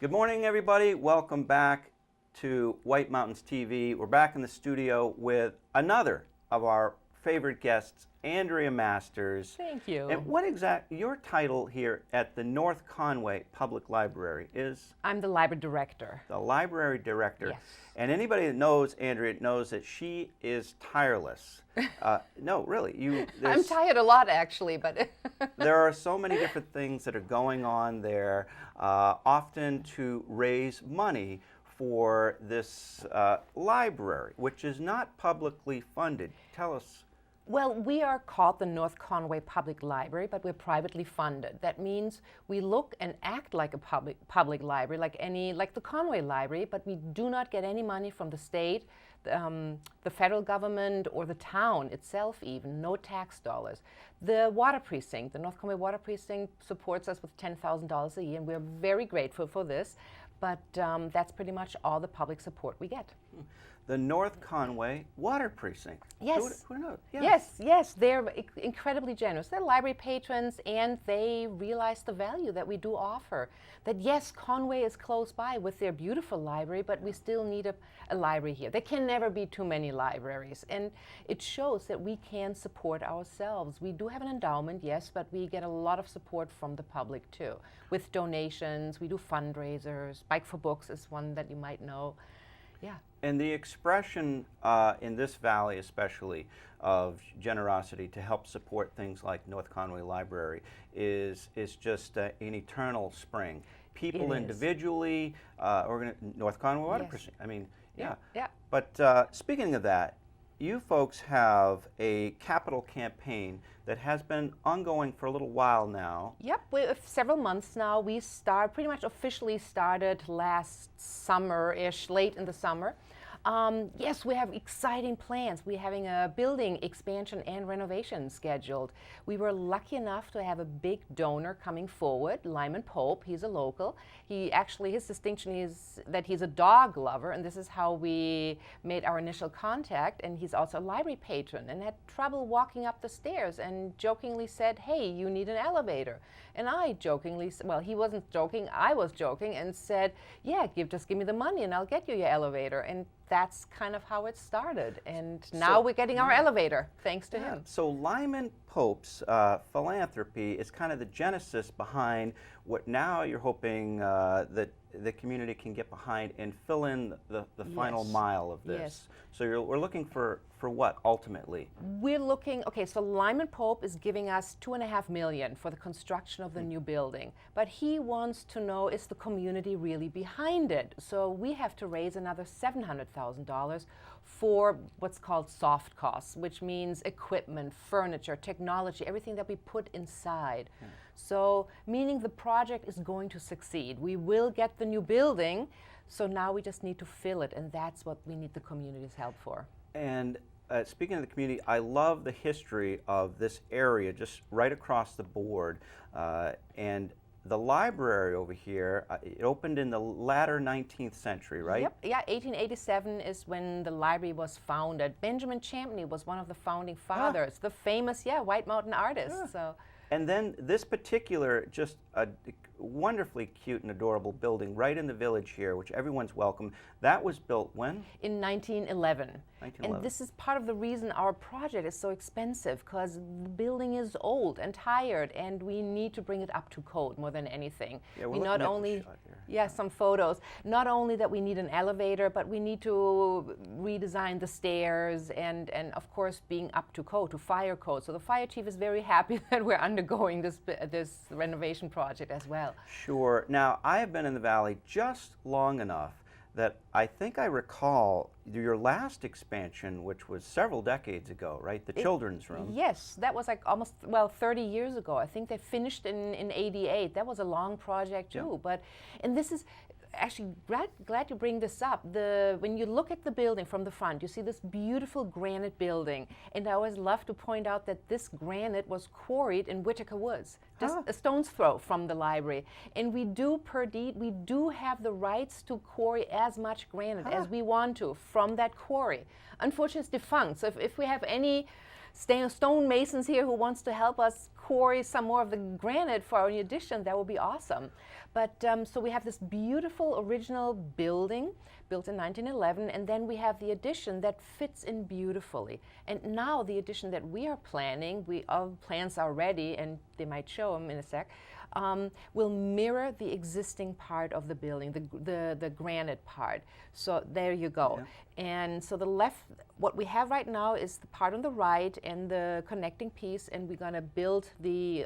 Good morning, everybody. Welcome back to White Mountains TV. We're back in the studio with another of our favorite guests, Andrea Masters. Thank you. And your title here at the North Conway Public Library is? I'm the library director. The library director. Yes. And anybody that knows Andrea knows that she is tireless. No, really. I'm tired a lot, actually, but there are so many different things that are going on there, often to raise money for this library, which is not publicly funded. Tell us. Well, we are called the North Conway Public Library, but we're privately funded. That means we look and act like a public library, like the Conway Library, but we do not get any money from the state, the federal government, or the town itself even, no tax dollars. The water precinct, the North Conway Water Precinct, supports us with $10,000 a year, and we're very grateful for this, but that's pretty much all the public support we get. The North Conway Water Precinct. Yes. Who knows? Yes, they're incredibly generous. They're library patrons, and they realize the value that we do offer. That yes, Conway is close by with their beautiful library, but we still need a library here. There can never be too many libraries, and it shows that we can support ourselves. We do have an endowment, yes, but we get a lot of support from the public too, with donations. We do fundraisers. Bike for Books is one that you might know. Yeah. And the expression in this valley especially of generosity to help support things like North Conway Library is just an eternal spring. People individually, North Conway Water Precinct. I mean, yeah. But speaking of that, you folks have a capital campaign that has been ongoing for a little while now. Yep, several months now. We pretty much officially started last summer-ish, late in the summer. Yes, we have exciting plans. We're having a building expansion and renovation scheduled. We were lucky enough to have a big donor coming forward, Lyman Pope. He's a local. His distinction is that he's a dog lover, and this is how we made our initial contact. And he's also a library patron and had trouble walking up the stairs and jokingly said, "Hey, you need an elevator." And I jokingly, well, he wasn't joking, I was joking, and said, "Yeah, just give me the money and I'll get you your elevator." And that's kind of how it started. And now we're getting our elevator, thanks to him. So Lyman Pope's philanthropy is kind of the genesis behind what now you're hoping that the community can get behind and fill in the final mile of this. Yes. So we're looking for what ultimately? We're looking, so Lyman Pope is giving us $2.5 million for the construction of the new building. But he wants to know, is the community really behind it? So we have to raise another $700,000 for what's called soft costs, which means equipment, furniture, technology, everything that we put inside. Yeah. So meaning the project is going to succeed. We will get the new building, so now we just need to fill it, and that's what we need the community's help for. And speaking of the community, I love the history of this area just right across the board. And the library over here, it opened in the latter 19th century, right? Yep, yeah, 1887 is when the library was founded. Benjamin Champney was one of the founding fathers, the famous, White Mountain artist. Yeah. So. And then this particular, just a wonderfully cute and adorable building right in the village here, which everyone's welcome. That was built when? In 1911. And this is part of the reason our project is so expensive, because the building is old and tired, and we need to bring it up to code more than anything. Yeah, we not only, some photos. Not only that we need an elevator, but we need to redesign the stairs and of course being up to code, to fire code. So the fire chief is very happy that we're undergoing this renovation project as well. Sure. Now, I have been in the Valley just long enough that I think I recall your last expansion, which was several decades ago, right? The children's room. Yes, that was like almost, 30 years ago. I think they finished in 88. That was a long project too. Yeah. And this is, actually glad you bring this up. When you look at the building from the front, you see this beautiful granite building. And I always love to point out that this granite was quarried in Whitaker Woods, just a stone's throw from the library. And we do, per deed, we do have the rights to quarry as much granite as we want to from that quarry. Unfortunately, it's defunct. So if we have any stonemasons here who wants to help us quarry some more of the granite for our new addition, that would be awesome. But so we have this beautiful original building built in 1911, and then we have the addition that fits in beautifully. And now the addition that we are planning, our plans are ready, and they might show them in a sec, will mirror the existing part of the building, the granite part. So there you go. Yeah. And so the left, what we have right now is the part on the right and the connecting piece, and we're going to build the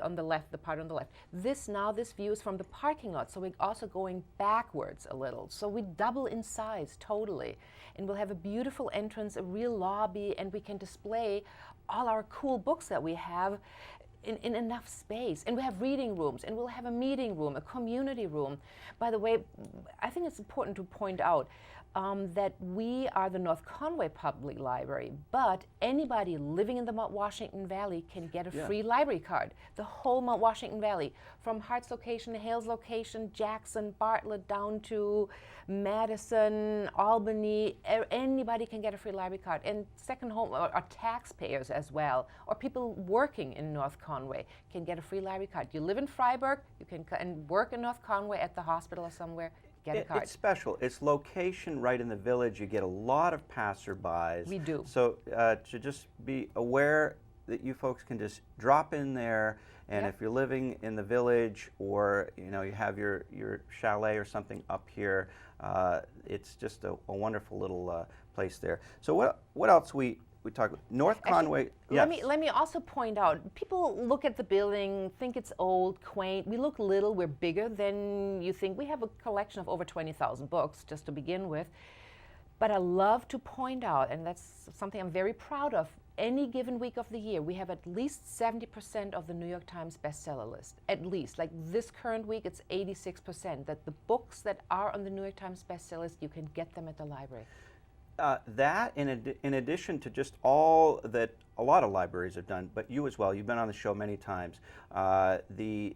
part on the left. This view is from the parking lot, so we're also going backwards a little. So we double in size totally. And we'll have a beautiful entrance, a real lobby, and we can display all our cool books that we have in enough space. And we have reading rooms, and we'll have a meeting room, a community room. By the way, I think it's important to point out that we are the North Conway Public Library, but anybody living in the Mount Washington Valley can get a free library card. The whole Mount Washington Valley, from Hart's location, Hale's location, Jackson, Bartlett, down to Madison, Albany, anybody can get a free library card. And second home, or taxpayers as well, or people working in North Conway can get a free library card. You live in Freiburg, you can and work in North Conway at the hospital or somewhere, get a card. It's special. It's location right in the village. You get a lot of passerbys. We do. So to just be aware that you folks can just drop in there, and if you're living in the village, or you have your chalet or something up here, it's just a wonderful little place there. So what else we talk about? North Conway. Yes. Let me also point out, people look at the building, think it's old, quaint. We look little, we're bigger than you think. We have a collection of over 20,000 books, just to begin with. But I love to point out, and that's something I'm very proud of, any given week of the year, we have at least 70% of the New York Times bestseller list. At least. Like this current week, it's 86%. That the books that are on the New York Times bestseller list, you can get them at the library. That, in addition to just all that a lot of libraries have done, but you as well, you've been on the show many times, the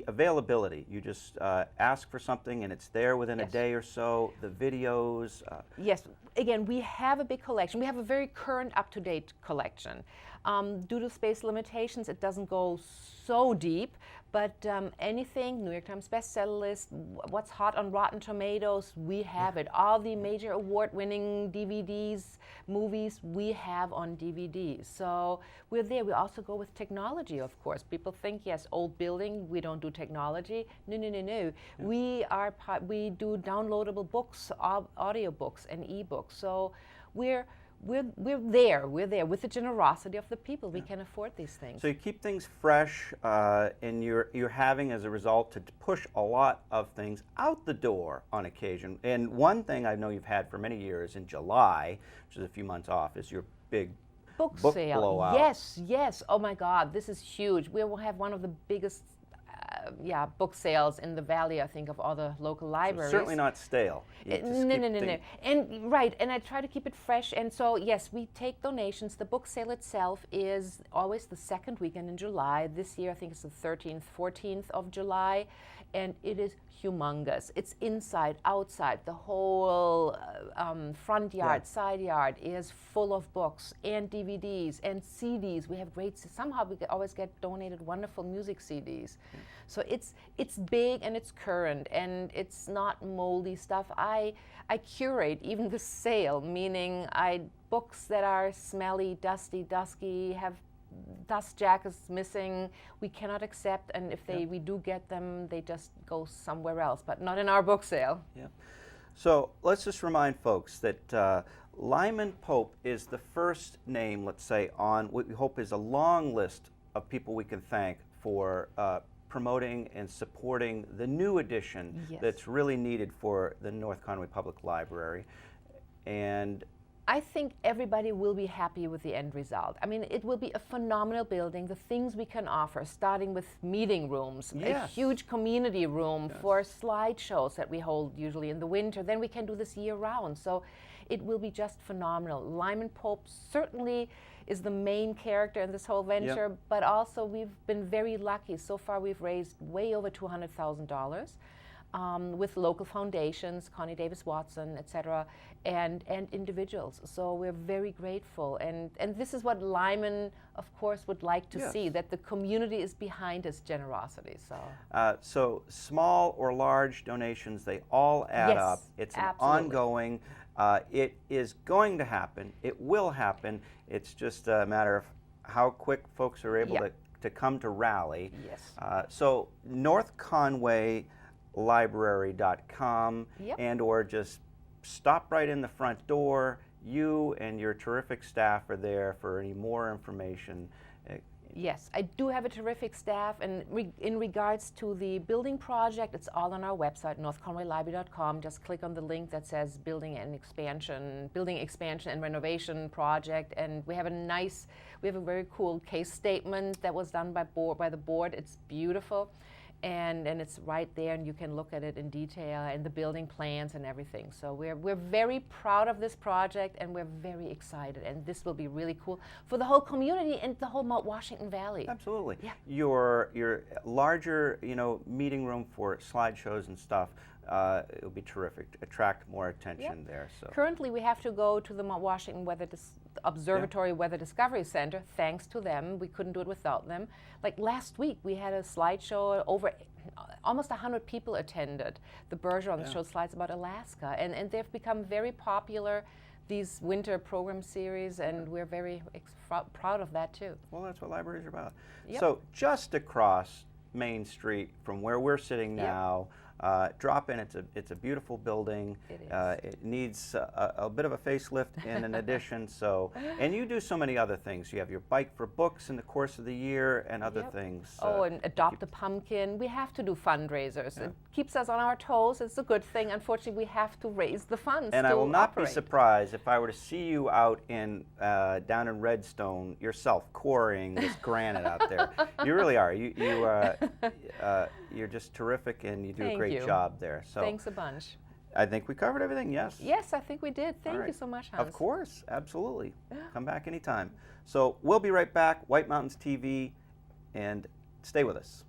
availability. You just ask for something and it's there within a day or so, the videos. Yes, again, we have a big collection. We have a very current, up-to-date collection. Due to space limitations, it doesn't go so deep, but anything, New York Times bestseller list, what's hot on Rotten Tomatoes, we have it. All the major award-winning DVDs, movies, we have on DVD. So we're there. We also go with technology, of course. People think, yes, old building, we don't do technology. No, no, no, no. Yeah. We do downloadable books, audio books, and e-books. So we're there with the generosity of the people. We can afford these things. So you keep things fresh, and you're having, as a result, to push a lot of things out the door on occasion. And one thing I know you've had for many years in July, which is a few months off, is your big book sale. Blowout. Yes, yes. Oh my God, this is huge. We will have one of the biggest book sales in the valley, I think, of all the local libraries. So certainly not stale. No. And right, and I try to keep it fresh. And so, yes, we take donations. The book sale itself is always the second weekend in July. This year, I think it's the 13th, 14th of July. And it is humongous. It's inside, outside. The whole front yard, side yard is full of books and DVDs and CDs. We have somehow we always get donated wonderful music CDs. Yeah. So it's big and it's current and it's not moldy stuff. I curate even the sale, meaning books that are smelly, dusty, have dust jackets missing, we cannot accept, and if we do get them, they just go somewhere else, but not in our book sale. Yeah. So let's just remind folks that Lyman Pope is the first name, let's say, on what we hope is a long list of people we can thank for promoting and supporting the new edition that's really needed for the North Conway Public Library. And I think everybody will be happy with the end result. I mean, it will be a phenomenal building. The things we can offer, starting with meeting rooms, a huge community room for slideshows that we hold usually in the winter. Then we can do this year-round. So it will be just phenomenal. Lyman Pope certainly is the main character in this whole venture, but also we've been very lucky. So far we've raised way over $200,000. with local foundations, Connie Davis Watson, etc., and individuals. So we're very grateful. And this is what Lyman, of course, would like to Yes. see, that the community is behind its generosity. So small or large donations, they all add Yes, up. It's an absolutely. ongoing. It is going to happen. It will happen. It's just a matter of how quick folks are able Yep. to come to rally. Yes. So northconwaylibrary.com Yep. and or just stop right in the front door. You and your terrific staff are there for any more information. Yes, I do have a terrific staff, and in regards to the building project, it's all on our website, northconwaylibrary.com. Just click on the link that says building expansion and renovation project, and we have a very cool case statement that was done by the board. It's beautiful. And it's right there, and you can look at it in detail, and the building plans and everything. So we're very proud of this project, and we're very excited. And this will be really cool for the whole community and the whole Mount Washington Valley. Absolutely. Yeah. Your larger meeting room for slideshows and stuff. It'll be terrific to attract more attention there. So Currently, we have to go to the Mount Washington Observatory Weather Discovery Center. Thanks to them, we couldn't do it without them. Like last week, we had a slideshow. Almost 100 people attended. The Bergeron showed slides about Alaska, and they've become very popular, these winter program series, and we're very proud of that too. well, that's what libraries are about. Yep. So just across Main Street from where we're sitting now. Drop in. It's a beautiful building. It is. It needs a bit of a facelift and an addition. So, and you do so many other things. You have your Bike for Books in the course of the year and other things. And Adopt a Pumpkin. We have to do fundraisers. It keeps us on our toes. It's a good thing. Unfortunately, we have to raise the funds. And to I will not operate. be surprised if I were to see you out in down in Redstone yourself, quarrying this granite out there. You really are. You're just terrific, and you do a Thank great you. job there. So Thanks a bunch. I think we covered everything. Yes. Yes, I think we did. Thank All right. you so much, Hans. Of course, absolutely. Come back anytime. So we'll be right back. White Mountains TV, and stay with us.